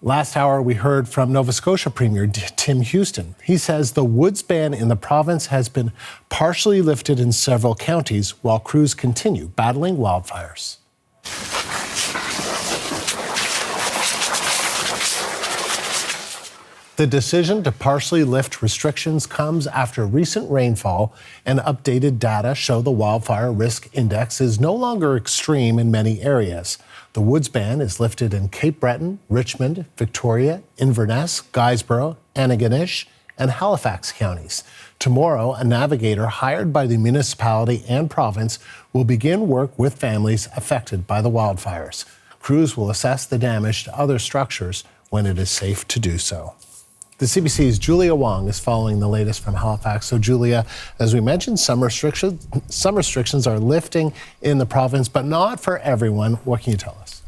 Last hour, we heard from Nova Scotia Premier Tim Houston. He says the woods ban in the province has been partially lifted in several counties while crews continue battling wildfires. The decision to partially lift restrictions comes after recent rainfall and updated data show the wildfire risk index is no longer extreme in many areas. The woods ban is lifted in Cape Breton, Richmond, Victoria, Inverness, Guysborough, Antigonish, and Halifax counties. Tomorrow, a navigator hired by the municipality and province will begin work with families affected by the wildfires. Crews will assess the damage to other structures when it is safe to do so. The CBC's Julia Wong is following the latest from Halifax. So, Julia, as we mentioned, some restrictions are lifting in the province, but not for everyone. What can you tell us?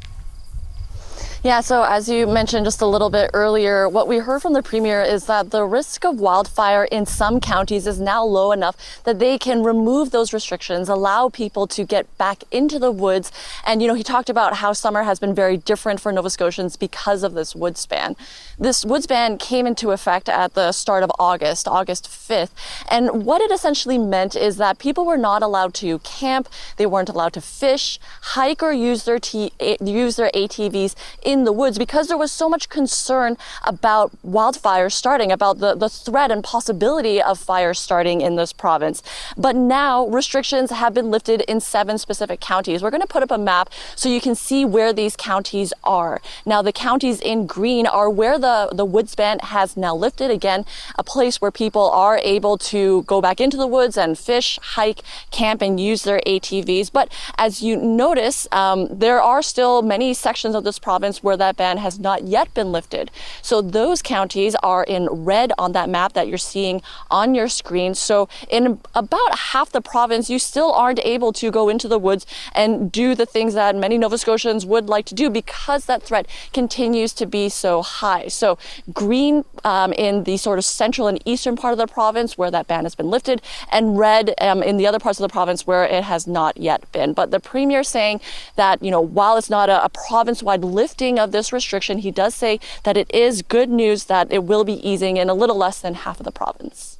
Yeah, so as you mentioned just a little bit earlier, what we heard from the Premier is that the risk of wildfire in some counties is now low enough that they can remove those restrictions, allow people to get back into the woods. And, he talked about how summer has been very different for Nova Scotians because of this woods ban. This woods ban came into effect at the start of August 5th. And what it essentially meant is that people were not allowed to camp, they weren't allowed to fish, hike, or use their ATVs in the woods because there was so much concern about wildfires starting, about the threat and possibility of fires starting in this province. But now restrictions have been lifted in 7 specific counties. We're going to put up a map so you can see where these counties are. Now, the counties in green are where the woods ban has now lifted. Again, a place where people are able to go back into the woods and fish, hike, camp, and use their ATVs. But as you notice, there are still many sections of this province where that ban has not yet been lifted. So those counties are in red on that map that you're seeing on your screen. So in about half the province, you still aren't able to go into the woods and do the things that many Nova Scotians would like to do because that threat continues to be so high. So green in the sort of central and eastern part of the province where that ban has been lifted, and red in the other parts of the province where it has not yet been. But the Premier saying that, while it's not a province-wide lifting of this restriction, he does say that it is good news that it will be easing in a little less than half of the province.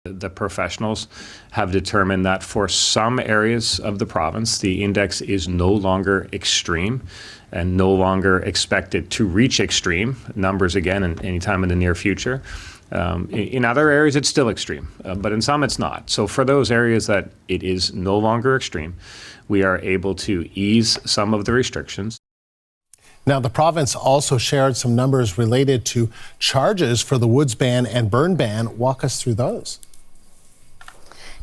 The professionals have determined that for some areas of the province, the index is no longer extreme and no longer expected to reach extreme numbers again anytime in the near future. In other areas, it's still extreme, but in some it's not. So for those areas that it is no longer extreme, we are able to ease some of the restrictions. Now, the province also shared some numbers related to charges for the woods ban and burn ban. Walk us through those.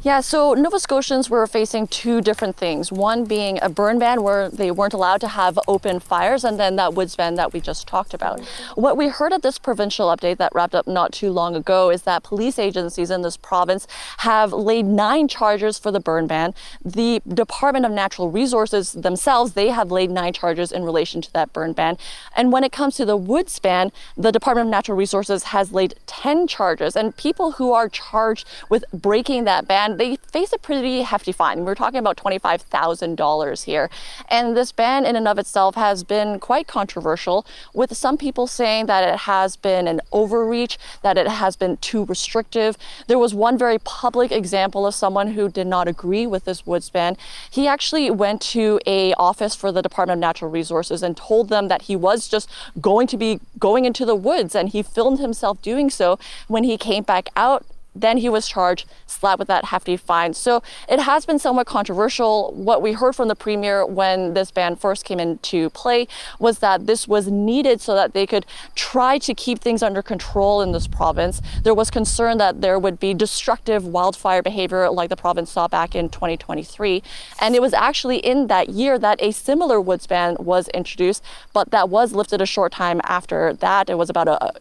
Yeah, so Nova Scotians were facing 2 different things. One being a burn ban where they weren't allowed to have open fires, and then that woods ban that we just talked about. What we heard at this provincial update that wrapped up not too long ago is that police agencies in this province have laid 9 charges for the burn ban. The Department of Natural Resources themselves, they have laid 9 charges in relation to that burn ban. And when it comes to the woods ban, the Department of Natural Resources has laid 10 charges. And people who are charged with breaking that ban, they face a pretty hefty fine. We're talking about $25,000 here. And this ban in and of itself has been quite controversial, with some people saying that it has been an overreach, that it has been too restrictive. There was one very public example of someone who did not agree with this woods ban. He actually went to an office for the Department of Natural Resources and told them that he was just going to be going into the woods, and he filmed himself doing so. When he came back out, then he was charged, slapped with that hefty fine. So it has been somewhat controversial. What we heard from the Premier when this ban first came into play was that this was needed so that they could try to keep things under control in this province. There was concern that there would be destructive wildfire behavior like the province saw back in 2023. And it was actually in that year that a similar woods ban was introduced, but that was lifted a short time after that. It was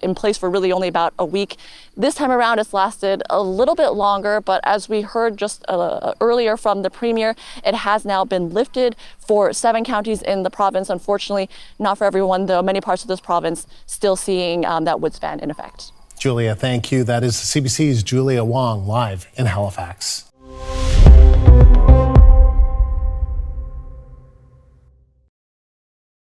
in place for really only about a week. This time around, it's lasted a little bit longer, but as we heard just earlier from the Premier, it has now been lifted for 7 counties in the province. Unfortunately, not for everyone, though many parts of this province still seeing that woods ban in effect. Julia, thank you. That is CBC's Julia Wong live in Halifax.